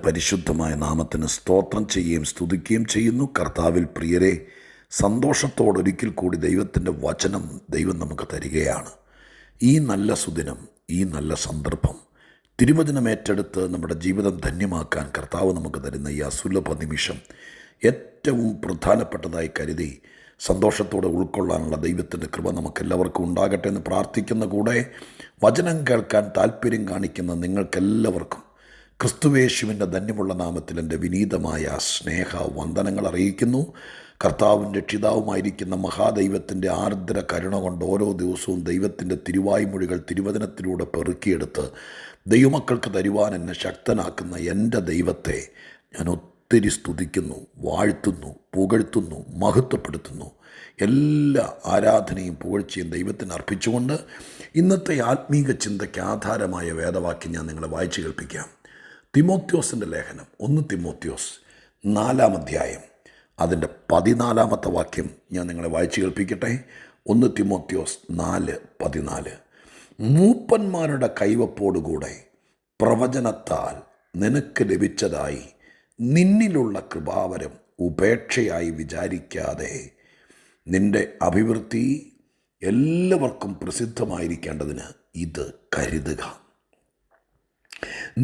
പരിശുദ്ധമായ നാമത്തിന് സ്തോത്രം ചെയ്യുകയും സ്തുതിക്കുകയും ചെയ്യുന്നു. കർത്താവിൽ പ്രിയരെ, സന്തോഷത്തോടൊരിക്കൽ കൂടി ദൈവത്തിൻ്റെ വചനം ദൈവം നമുക്ക് തരികയാണ്. ഈ നല്ല സുദിനം, ഈ നല്ല സന്ദർഭം തിരുവചനം ഏറ്റെടുത്ത് നമ്മുടെ ജീവിതം ധന്യമാക്കാൻ കർത്താവ് നമുക്ക് തരുന്ന ഈ അസുലഭ നിമിഷം ഏറ്റവും പ്രധാനപ്പെട്ടതായി കരുതി സന്തോഷത്തോടെ ഉൾക്കൊള്ളാനുള്ള ദൈവത്തിൻ്റെ കൃപ നമുക്കെല്ലാവർക്കും ഉണ്ടാകട്ടെ എന്ന് പ്രാർത്ഥിക്കുന്ന കൂടെ, വചനം കേൾക്കാൻ താല്പര്യം കാണിക്കുന്ന നിങ്ങൾക്കെല്ലാവർക്കും ക്രിസ്തുവേശുവിൻ്റെ ധന്യമുള്ള നാമത്തിൽ എൻ്റെ വിനീതമായ സ്നേഹ വന്ദനങ്ങൾ അറിയിക്കുന്നു. കർത്താവും രക്ഷിതാവുമായിരിക്കുന്ന മഹാദൈവത്തിൻ്റെ ആർദ്ര കരുണ കൊണ്ട് ഓരോ ദിവസവും ദൈവത്തിൻ്റെ തിരുവായ്മൊഴികൾ തിരുവചനത്തിലൂടെ പെറുക്കിയെടുത്ത് ദൈവമക്കൾക്ക് തരുവാൻ എന്നെ ശക്തനാക്കുന്ന എൻ്റെ ദൈവത്തെ ഞാൻ ഒത്തിരി സ്തുതിക്കുന്നു, വാഴ്ത്തുന്നു, പുകഴ്ത്തുന്നു, മഹത്വപ്പെടുത്തുന്നു. എല്ലാ ആരാധനയും പുകഴ്ചയും ദൈവത്തിന് അർപ്പിച്ചുകൊണ്ട് ഇന്നത്തെ ആത്മീക ചിന്തയ്ക്ക് ആധാരമായ വേദവാക്യം ഞാൻ നിങ്ങളെ വായിച്ചു കേൾപ്പിക്കാം. തിമോത്തിയോസിൻ്റെ ലേഖനം 1 തിമോത്തിയോസ് 4-ാം അധ്യായം അതിൻ്റെ 14-ാമത്തെ വാക്യം ഞാൻ നിങ്ങളെ വായിച്ചു കേൾപ്പിക്കട്ടെ. 1 തിമോത്തിയോസ് 4:14. മൂപ്പന്മാരുടെ കൈവപ്പോടുകൂടെ പ്രവചനത്താൽ നിനക്ക് ലഭിച്ചതായി നിന്നിലുള്ള കൃപാവരം ഉപേക്ഷയായി വിചാരിക്കാതെ നിന്റെ അഭിവൃദ്ധി എല്ലാവർക്കും പ്രസിദ്ധമായിരിക്കേണ്ടതിന് ഇത് കരുതുക.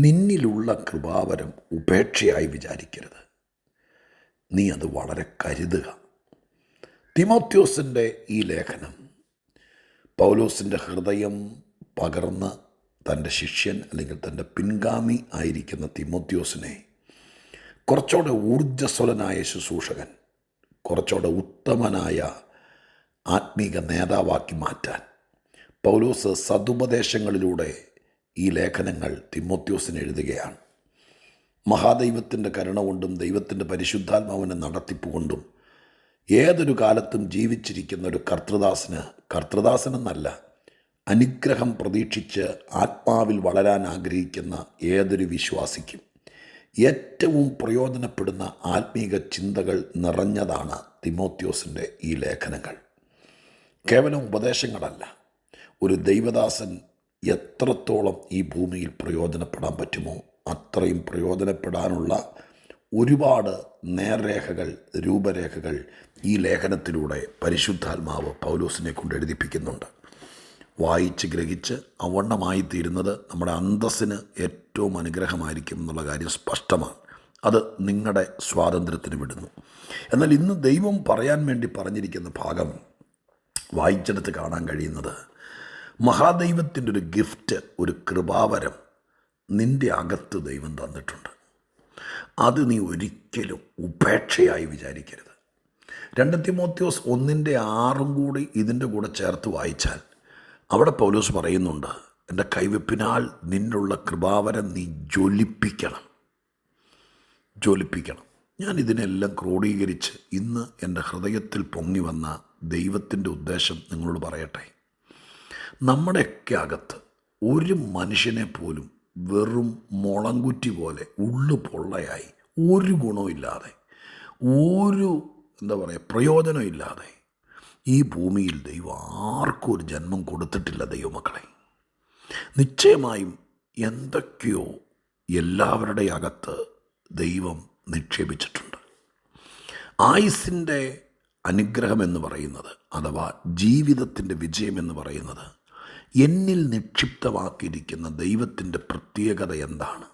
നിന്നിലുള്ള കൃപാവരം ഉപേക്ഷയായി വിചാരിക്കരുത്, നീ അത് വളരെ കരുതുക. തിമോത്തിയോസിൻ്റെ ഈ ലേഖനം പൗലോസിൻ്റെ ഹൃദയം പകർന്ന് തൻ്റെ ശിഷ്യൻ അല്ലെങ്കിൽ തൻ്റെ പിൻഗാമി ആയിരിക്കുന്ന തിമോത്തിയോസിനെ കുറച്ചുകൂടെ ഊർജ്ജസ്വലനായ ശുശ്രൂഷകൻ, കുറച്ചുകൂടെ ഉത്തമനായ ആത്മീക നേതാവാക്കി മാറ്റാൻ പൗലോസ് സതുപദേശങ്ങളിലൂടെ ഈ ലേഖനങ്ങൾ തിമോത്തിയോസിന് എഴുതുകയാണ്. മഹാദൈവത്തിൻ്റെ കരുണ കൊണ്ടും ദൈവത്തിൻ്റെ പരിശുദ്ധാത്മാവിൻ്റെ നടത്തിപ്പ് ഏതൊരു കാലത്തും ജീവിച്ചിരിക്കുന്ന ഒരു കർത്തൃദാസനെന്നല്ല, അനുഗ്രഹം പ്രതീക്ഷിച്ച് ആത്മാവിൽ വളരാൻ ആഗ്രഹിക്കുന്ന ഏതൊരു വിശ്വാസിക്കും ഏറ്റവും പ്രയോജനപ്പെടുന്ന ആത്മീക ചിന്തകൾ നിറഞ്ഞതാണ് തിമോത്തിയോസിൻ്റെ ഈ ലേഖനങ്ങൾ. കേവലം ഉപദേശങ്ങളല്ല, ഒരു ദൈവദാസൻ എത്രത്തോളം ഈ ഭൂമിയിൽ പ്രയോജനപ്പെടാൻ പറ്റുമോ അത്രയും പ്രയോജനപ്പെടാനുള്ള ഒരുപാട് നേർരേഖകൾ, രൂപരേഖകൾ ഈ ലേഖനത്തിലൂടെ പരിശുദ്ധാത്മാവ് പൗലോസിനെ കൊണ്ട് എഴുതിപ്പിക്കുന്നുണ്ട്. വായിച്ച് ഗ്രഹിച്ച് അവണ്ണമായിത്തീരുന്നത് നമ്മുടെ അന്തസ്സിന് ഏറ്റവും അനുഗ്രഹമായിരിക്കും എന്നുള്ള കാര്യം സ്പഷ്ടമാണ്. അത് നിങ്ങളുടെ സ്വാതന്ത്ര്യത്തിന് വിടുന്നു. എന്നാൽ ഇന്ന് ദൈവം പറയാൻ വേണ്ടി പറഞ്ഞിരിക്കുന്ന ഭാഗം വായിച്ചെടുത്ത് കാണാൻ കഴിയുന്നത്, മഹാദൈവത്തിൻ്റെ ഒരു ഗിഫ്റ്റ്, ഒരു കൃപാവരം നിൻ്റെ അകത്ത് ദൈവം തന്നിട്ടുണ്ട്. അത് നീ ഒരിക്കലും ഉപേക്ഷയായി വിചാരിക്കരുത്. 2 തിമോത്തിയോസ് 1:6 കൂടി ഇതിൻ്റെ കൂടെ ചേർത്ത് വായിച്ചാൽ അവിടെ പൗലോസ് പറയുന്നുണ്ട്, എൻ്റെ കൈവെപ്പിനാൽ നിന്നുള്ള കൃപാവരം നീ ജ്വലിപ്പിക്കണം. ഞാൻ ഇതിനെല്ലാം ക്രോഡീകരിച്ച് ഇന്ന് എൻ്റെ ഹൃദയത്തിൽ പൊങ്ങി വന്ന ദൈവത്തിൻ്റെ ഉദ്ദേശം നിങ്ങളോട് പറയട്ടെ. നമ്മുടെയൊക്കെ അകത്ത് ഒരു മനുഷ്യനെ പോലും വെറും മുളങ്കുറ്റി പോലെ ഉള്ളു പൊള്ളയായി ഒരു ഗുണമില്ലാതെ, ഒരു പ്രയോജനമില്ലാതെ ഈ ഭൂമിയിൽ ദൈവം ആർക്കും ഒരു ജന്മം കൊടുത്തിട്ടില്ല. ദൈവമക്കളെ, നിശ്ചയമായും എന്തൊക്കെയോ എല്ലാവരുടെ അകത്ത് ദൈവം നിക്ഷേപിച്ചിട്ടുണ്ട്. ആയുസ്സിൻ്റെ അനുഗ്രഹം എന്ന് പറയുന്നത്, അഥവാ ജീവിതത്തിൻ്റെ വിജയം എന്ന് പറയുന്നത്, എന്നിൽ നിക്ഷിപ്തമാക്കിയിരിക്കുന്ന ദൈവത്തിൻ്റെ പ്രത്യേകത എന്താണ്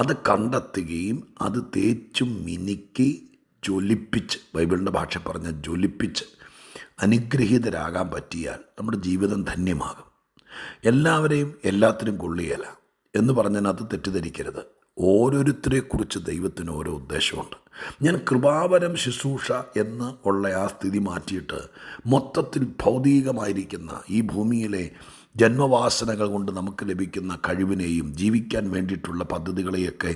അത് കണ്ടെത്തുകയും അത് തേച്ചും മിനുക്കി ജ്വലിപ്പിച്ച്, ബൈബിളിൻ്റെ ഭാഷ പറഞ്ഞ ജ്വലിപ്പിച്ച് അനുഗ്രഹീതരാകാൻ പറ്റിയാൽ നമ്മുടെ ജീവിതം ധന്യമാകും. എല്ലാവരെയും എല്ലാത്തിനും കൊള്ളിയല്ല എന്ന് പറഞ്ഞതിനകത്ത് തെറ്റിദ്ധരിക്കരുത്. ഓരോരുത്തരെക്കുറിച്ച് ദൈവത്തിന് ഓരോ ഉദ്ദേശമുണ്ട്. ഞാൻ കൃപാവരം ശുശ്രൂഷ എന്ന് ഉള്ള ആ സ്ഥിതി മാറ്റിയിട്ട് മൊത്തത്തിൽ ഭൗതികമായിരിക്കുന്ന ഈ ഭൂമിയിലെ ജന്മവാസനകൾ കൊണ്ട് നമുക്ക് ലഭിക്കുന്ന കഴിവിനെയും ജീവിക്കാൻ വേണ്ടിയിട്ടുള്ള പദ്ധതികളെയൊക്കെ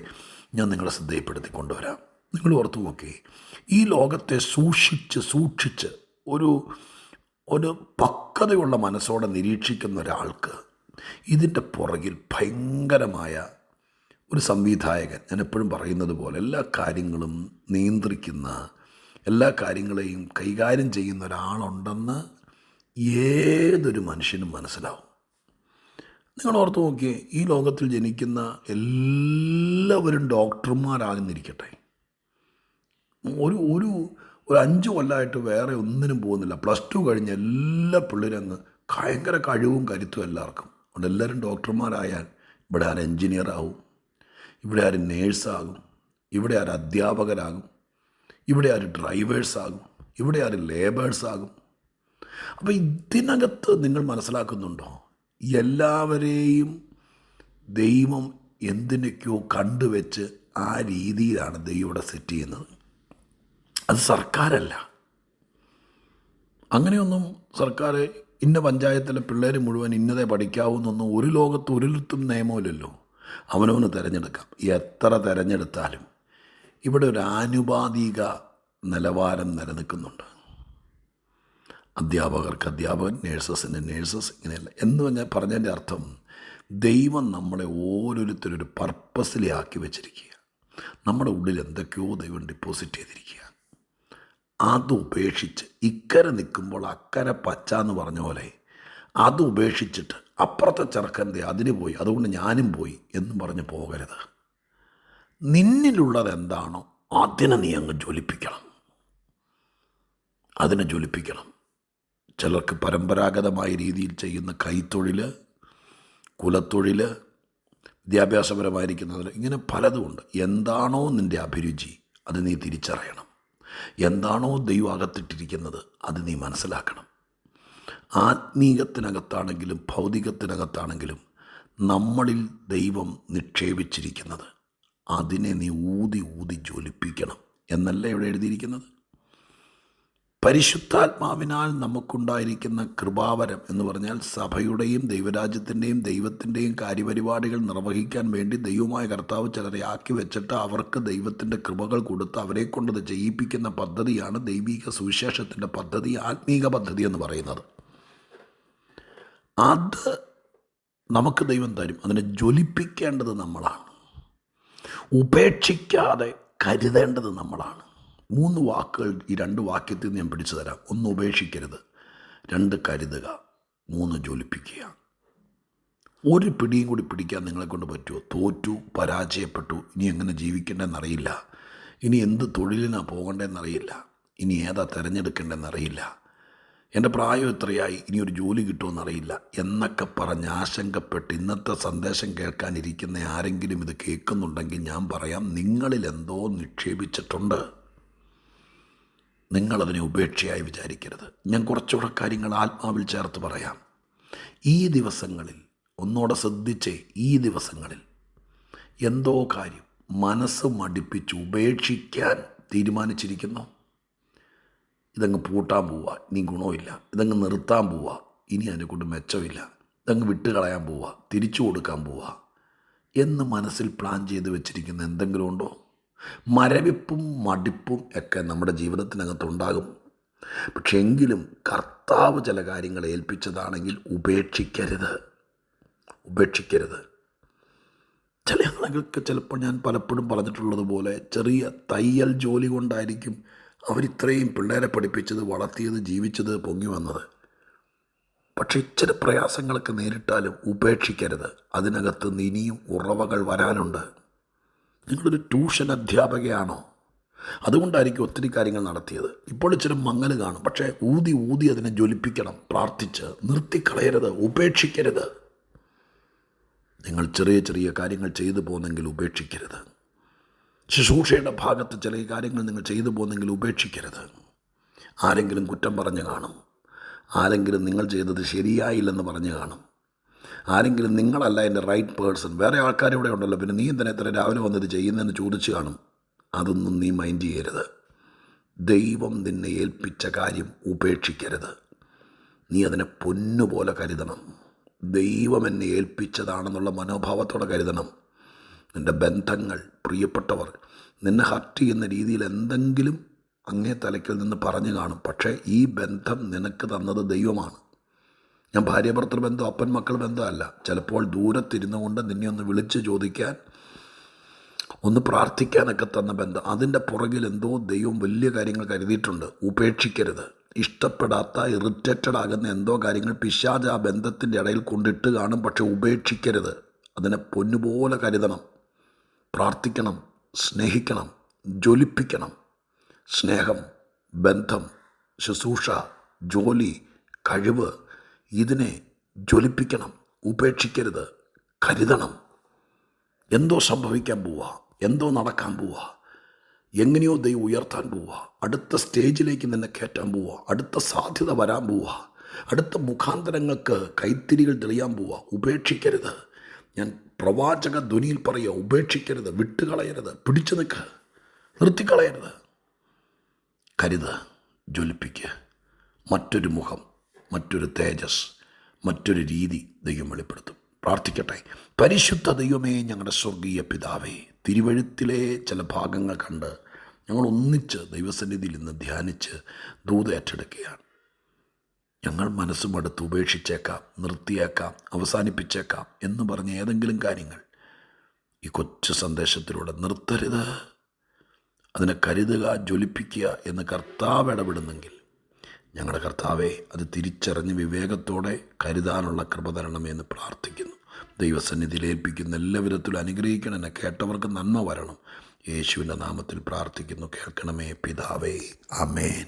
ഞാൻ നിങ്ങളെ ശ്രദ്ധയിൽപ്പെടുത്തി കൊണ്ടുവരാം. നിങ്ങൾ ഓർത്തു നോക്കി, ഈ ലോകത്തെ സൂക്ഷിച്ച് ഒരു പക്വതയുള്ള മനസ്സോടെ നിരീക്ഷിക്കുന്ന ഒരാൾക്ക് ഇതിൻ്റെ പുറകിൽ ഭയങ്കരമായ ഒരു സംവിധായകൻ, ഞാൻ എപ്പോഴും പറയുന്നത് പോലെ എല്ലാ കാര്യങ്ങളും നിയന്ത്രിക്കുന്ന, എല്ലാ കാര്യങ്ങളെയും കൈകാര്യം ചെയ്യുന്ന ഒരാളുണ്ടെന്ന് ഏതൊരു മനുഷ്യനും മനസ്സിലാവും. നിങ്ങൾ ഓർത്ത് നോക്കിയേ, ഈ ലോകത്തിൽ ജനിക്കുന്ന എല്ലാവരും ഡോക്ടർമാരാകുന്നിരിക്കട്ടെ, ഒരു ഒരു ഒരു 5 കൊല്ലമായിട്ട് വേറെ ഒന്നിനും പോകുന്നില്ല. +2 കഴിഞ്ഞ് എല്ലാ പിള്ളേരും അങ്ങ് ഭയങ്കര കഴിവും കരുത്തും എല്ലാവർക്കും. അതുകൊണ്ട് എല്ലാവരും ഡോക്ടർമാരായാൽ ഇവിടെ ആരും എൻജിനീയറാകും, ഇവിടെ ആരും നേഴ്സാകും, ഇവിടെ ആരും അധ്യാപകരാകും, ഇവിടെ ആരും ഡ്രൈവേഴ്സാകും, ഇവിടെ ആരും ലേബേഴ്സാകും. അപ്പോൾ ഇതിനകത്ത് നിങ്ങൾ മനസ്സിലാക്കുന്നുണ്ടോ, എല്ലാവരെയും ദൈവം എന്തിനൊക്കെയോ കണ്ടുവെച്ച് ആ രീതിയിലാണ് ദൈവം ഇവിടെ സെറ്റ് ചെയ്യുന്നത്. അത് സർക്കാരല്ല. അങ്ങനെയൊന്നും സർക്കാർ ഇന്ന പഞ്ചായത്തിലെ പിള്ളേർ മുഴുവൻ ഇന്നതേ പഠിക്കാവൂന്നൊന്നും ഒരു ലോകത്ത് ഒരിടത്തും നിയമമില്ലല്ലോ. അവനവന് തിരഞ്ഞെടുക്കാം. എത്ര തിരഞ്ഞെടുത്താലും ഇവിടെ ഒരു ആനുപാതിക നിലവാരം നിലനിൽക്കുന്നുണ്ട്. അധ്യാപകർക്ക് അധ്യാപകൻ, നേഴ്സസിന് നേഴ്സസ്, ഇങ്ങനെയല്ല എന്ന് പറഞ്ഞതിൻ്റെ അർത്ഥം ദൈവം നമ്മളെ ഓരോരുത്തരൊരു പർപ്പസിലാക്കി വെച്ചിരിക്കുക. നമ്മുടെ ഉള്ളിൽ എന്തൊക്കെയോ ദൈവം ഡെപ്പോസിറ്റ് ചെയ്തിരിക്കുക. അത് ഉപേക്ഷിച്ച് ഇക്കരെ നിൽക്കുമ്പോൾ അക്കരെ പച്ച എന്ന് പറഞ്ഞ പോലെ അത് ഉപേക്ഷിച്ചിട്ട് അപ്പുറത്തെ ചെറുക്കൻ്റെ അതിന് പോയി അതുകൊണ്ട് ഞാനും പോയി എന്നും പറഞ്ഞ് പോകരുത്. നിന്നിലുള്ളത് എന്താണോ അതിനെ നീ അങ്ങ് ജ്വലിപ്പിക്കണം. അതിനെ ജ്വലിപ്പിക്കണം. ചിലർക്ക് പരമ്പരാഗതമായ രീതിയിൽ ചെയ്യുന്ന കൈത്തൊഴിൽ, കുലത്തൊഴിൽ, വിദ്യാഭ്യാസപരമായിരിക്കുന്നതിൽ ഇങ്ങനെ പലതുമുണ്ട്. എന്താണോ നിൻ്റെ അഭിരുചി അത് നീ തിരിച്ചറിയണം. എന്താണോ ദൈവം അകത്തിട്ടിരിക്കുന്നത് അത് നീ മനസ്സിലാക്കണം. ആത്മീകത്തിനകത്താണെങ്കിലും ഭൗതികത്തിനകത്താണെങ്കിലും നമ്മളിൽ ദൈവം നിക്ഷേപിച്ചിരിക്കുന്നത് അതിനെ നീ ഊതി ഊതി ജ്വലിപ്പിക്കണം എന്നല്ല ഇവിടെ എഴുതിയിരിക്കുന്നത്. പരിശുദ്ധാത്മാവിനാൽ നമുക്കുണ്ടായിരിക്കുന്ന കൃപാവരം എന്ന് പറഞ്ഞാൽ സഭയുടെയും ദൈവരാജ്യത്തിൻ്റെയും ദൈവത്തിൻ്റെയും കാര്യപരിപാടികൾ നിർവഹിക്കാൻ വേണ്ടി ദൈവമായ കർത്താവ് ചിലരെ ആക്കി വെച്ചിട്ട് അവർക്ക് ദൈവത്തിൻ്റെ കൃപകൾ കൊടുത്ത് അവരെ കൊണ്ടത് ചെയ്യിപ്പിക്കുന്ന പദ്ധതിയാണ് ദൈവിക സുവിശേഷത്തിൻ്റെ പദ്ധതി, ആത്മീക പദ്ധതി എന്ന് പറയുന്നത്. അത് നമുക്ക് ദൈവം തരും. അതിനെ ജ്വലിപ്പിക്കേണ്ടത് നമ്മളാണ്. ഉപേക്ഷിക്കാതെ കരുതേണ്ടത് നമ്മളാണ്. 3 വാക്കുകൾ ഈ 2 വാക്യത്തിൽ നിന്ന് ഞാൻ പിടിച്ചു തരാം. 1 ഉപേക്ഷിക്കരുത്, 2 കരുതുക, 3 ജ്വലിപ്പിക്കുക. ഒരു പിടിയും കൂടി പിടിക്കാൻ നിങ്ങളെക്കൊണ്ട് പറ്റുമോ? തോറ്റു, പരാജയപ്പെട്ടു, ഇനി എങ്ങനെ ജീവിക്കേണ്ടതെന്നറിയില്ല, ഇനി എന്ത് തൊഴിലിനാണ് പോകേണ്ടതെന്നറിയില്ല, ഇനി ഏതാ തിരഞ്ഞെടുക്കേണ്ടതെന്നറിയില്ല, എൻ്റെ പ്രായം എത്രയായി, ഇനി ഒരു ജോലി കിട്ടുമെന്നറിയില്ല എന്നൊക്കെ പറഞ്ഞ് ആശങ്കപ്പെട്ട് ഇന്നത്തെ സന്ദേശം കേൾക്കാനിരിക്കുന്ന ആരെങ്കിലും ഇത് കേൾക്കുന്നുണ്ടെങ്കിൽ ഞാൻ പറയാം, നിങ്ങളിൽ എന്തോ നിക്ഷേപിച്ചിട്ടുണ്ട്. നിങ്ങളതിനെ ഉപേക്ഷയായി വിചാരിക്കരുത്. ഞാൻ കുറച്ചുകൂടെ കാര്യങ്ങൾ ആത്മാവിൽ ചേർത്ത് പറയാം. ഈ ദിവസങ്ങളിൽ ഒന്നുകൂടെ ശ്രദ്ധിച്ചേ, ഈ ദിവസങ്ങളിൽ എന്തോ കാര്യം മനസ്സ് മടുപ്പിച്ച് ഉപേക്ഷിക്കാൻ തീരുമാനിച്ചിരിക്കുന്നു. ഇതങ്ങ് പൂട്ടാൻ പോവുക, ഇനി ഗുണമില്ല, ഇതങ്ങ് നിർത്താൻ പോവുക, ഇനി അതിനെക്കൊണ്ട് മെച്ചമില്ല, ഇതങ്ങ് വിട്ടുകളയാൻ പോവുക, തിരിച്ചു കൊടുക്കാൻ പോവുക എന്ന് മനസ്സിൽ പ്ലാൻ ചെയ്ത് വെച്ചിരിക്കുന്ന എന്തെങ്കിലും ഉണ്ടോ? മരവിപ്പും മടുപ്പും ഒക്കെ നമ്മുടെ ജീവിതത്തിനകത്തുണ്ടാകും. പക്ഷെ എങ്കിലും കർത്താവ് ചില കാര്യങ്ങൾ ഏൽപ്പിച്ചതാണെങ്കിൽ ഉപേക്ഷിക്കരുത്. ചിലങ്ങൾക്ക് ചിലപ്പോൾ ഞാൻ പലപ്പോഴും പറഞ്ഞിട്ടുള്ളതുപോലെ ചെറിയ തയ്യൽ ജോലി കൊണ്ടായിരിക്കും അവരിത്രയും പിള്ളേരെ പഠിപ്പിച്ചത്, വളർത്തിയത്, ജീവിച്ചത്, പൊങ്ങി വന്നത്. പക്ഷെ ഇച്ചിരി പ്രയാസങ്ങളൊക്കെ നേരിട്ടാലും ഉപേക്ഷിക്കരുത്. അതിനകത്ത് ഇനിയും ഉറവകൾ വരാനുണ്ട്. നിങ്ങളൊരു ട്യൂഷൻ അധ്യാപകയാണോ? അതുകൊണ്ടായിരിക്കും ഒത്തിരി കാര്യങ്ങൾ നടത്തിയത്. ഇപ്പോൾ ഇച്ചിരി മങ്ങൽ കാണും, പക്ഷേ ഊതി ഊതി അതിനെ ജ്വലിപ്പിക്കണം. പ്രാർത്ഥിച്ച് നിർത്തിക്കളയരുത്, ഉപേക്ഷിക്കരുത്. നിങ്ങൾ ചെറിയ ചെറിയ കാര്യങ്ങൾ ചെയ്തു പോകുന്നെങ്കിൽ ഉപേക്ഷിക്കരുത്. ശുശ്രൂഷയുടെ ഭാഗത്ത് ചില കാര്യങ്ങൾ നിങ്ങൾ ചെയ്തു പോകുന്നെങ്കിൽ ഉപേക്ഷിക്കരുത്. ആരെങ്കിലും കുറ്റം പറഞ്ഞു കാണും, ആരെങ്കിലും നിങ്ങൾ ചെയ്തത് ശരിയായില്ലെന്ന് പറഞ്ഞു കാണും, ആരെങ്കിലും നിങ്ങളല്ല എൻ്റെ റൈറ്റ് പേഴ്സൺ, വേറെ ആൾക്കാരിവിടെ ഉണ്ടല്ലോ, പിന്നെ നീ എന്തിനാ ഇത്ര രാവിലെ വന്നത് ചെയ്യുന്നതെന്ന് ചോദിച്ചു കാണും. അതൊന്നും നീ മൈൻഡ് ചെയ്യരുത്. ദൈവം നിന്നെ ഏൽപ്പിച്ച കാര്യം ഉപേക്ഷിക്കരുത്. നീ അതിനെ പൊന്നുപോലെ കരുതണം. ദൈവം എന്നെ ഏൽപ്പിച്ചതാണെന്നുള്ള മനോഭാവത്തോടെ കരുതണം. നിൻ്റെ ബന്ധങ്ങൾ, പ്രിയപ്പെട്ടവർ നിന്നെ ഹർട്ട് ചെയ്യുന്ന രീതിയിൽ എന്തെങ്കിലും അങ്ങേ തലയ്ക്കിൽ നിന്ന് പറഞ്ഞു കാണും. പക്ഷേ ഈ ബന്ധം നിനക്ക് തന്നത് ദൈവമാണ്. ഞാൻ ഭാര്യ ഭർത്തൃ ബന്ധം, അപ്പൻ മക്കൾ ബന്ധമല്ല. ചിലപ്പോൾ ദൂരത്തിരുന്നു കൊണ്ട് നിന്നെ ഒന്ന് വിളിച്ച് ചോദിക്കാൻ, ഒന്ന് പ്രാർത്ഥിക്കാനൊക്കെ തന്ന ബന്ധം. അതിൻ്റെ പുറകിൽ എന്തോ ദൈവം വലിയ കാര്യങ്ങൾ കരുതിയിട്ടുണ്ട്. ഉപേക്ഷിക്കരുത്. ഇഷ്ടപ്പെടാത്ത ഇറിറ്റേറ്റഡ് ആകുന്ന എന്തോ കാര്യങ്ങൾ പിശാച് ആ ബന്ധത്തിൻ്റെ ഇടയിൽ കൊണ്ടിട്ട് കാണും. പക്ഷെ ഉപേക്ഷിക്കരുത്. അതിനെ പൊന്നുപോലെ കരുതണം, പ്രാർത്ഥിക്കണം, സ്നേഹിക്കണം, ജ്വലിപ്പിക്കണം. സ്നേഹം, ബന്ധം, ശുശ്രൂഷ, ജോലി, കഴിവ്, ഇതിനെ ജ്വലിപ്പിക്കണം. ഉപേക്ഷിക്കരുത്, കരുതണം. എന്തോ സംഭവിക്കാൻ പോവുക, എന്തോ നടക്കാൻ പോവുക, എങ്ങനെയോ ദൈവം ഉയർത്താൻ പോവുക, അടുത്ത സ്റ്റേജിലേക്ക് നിന്നെ കയറ്റാൻ പോവുക, അടുത്ത സാധ്യത വരാൻ പോവുക, അടുത്ത മുഖാന്തരങ്ങൾക്ക് കൈത്തിരികൾ തെളിയാൻ പോവുക. ഉപേക്ഷിക്കരുത്. ഞാൻ പ്രവാചക ധ്വനിയിൽ പറയുക, ഉപേക്ഷിക്കരുത്, വിട്ടുകളയരുത്, പിടിച്ചു നിൽക്ക്, നിർത്തിക്കളയരുത്. കരുത്, ജ്വലിപ്പിക്കുക. മറ്റൊരു മുഖം, മറ്റൊരു തേജസ്, മറ്റൊരു രീതി ദൈവം വെളിപ്പെടുത്തും. പ്രാർത്ഥിക്കട്ടെ. പരിശുദ്ധ ദൈവമേ, ഞങ്ങളുടെ സ്വർഗീയ പിതാവേ, തിരുവഴുത്തിലെ ചില ഭാഗങ്ങൾ കണ്ട് ഞങ്ങൾ ഒന്നിച്ച് ദൈവസന്നിധിയിൽ നിന്ന് ധ്യാനിച്ച് ദൂത് ഏറ്റെടുക്കുകയാണ്. ഞങ്ങൾ മനസ്സും അടുത്ത് ഉപേക്ഷിച്ചേക്കാം, നിർത്തിയേക്കാം, അവസാനിപ്പിച്ചേക്കാം എന്ന് പറഞ്ഞ ഏതെങ്കിലും കാര്യങ്ങൾ ഈ കൊച്ചു സന്ദേശത്തിലൂടെ നിർത്തരുത്, അതിനെ കരുതുക, ജ്വലിപ്പിക്കുക എന്ന് കർത്താവ് ഇടപെടുന്നെങ്കിൽ ഞങ്ങളുടെ കർത്താവെ, അത് തിരിച്ചറിഞ്ഞ് വിവേകത്തോടെ കരുതാനുള്ള കൃപ തരണമെന്ന് പ്രാർത്ഥിക്കുന്നു. ദൈവസന്നിധിയിൽ ഏൽപ്പിക്കുന്ന എല്ലാ വിധത്തിലും അനുഗ്രഹിക്കണം. എന്നെ കേട്ടവർക്ക് നന്മ വരണം. യേശുവിൻ്റെ നാമത്തിൽ പ്രാർത്ഥിക്കുന്നു. കേൾക്കണമേ പിതാവേ. ആമേൻ.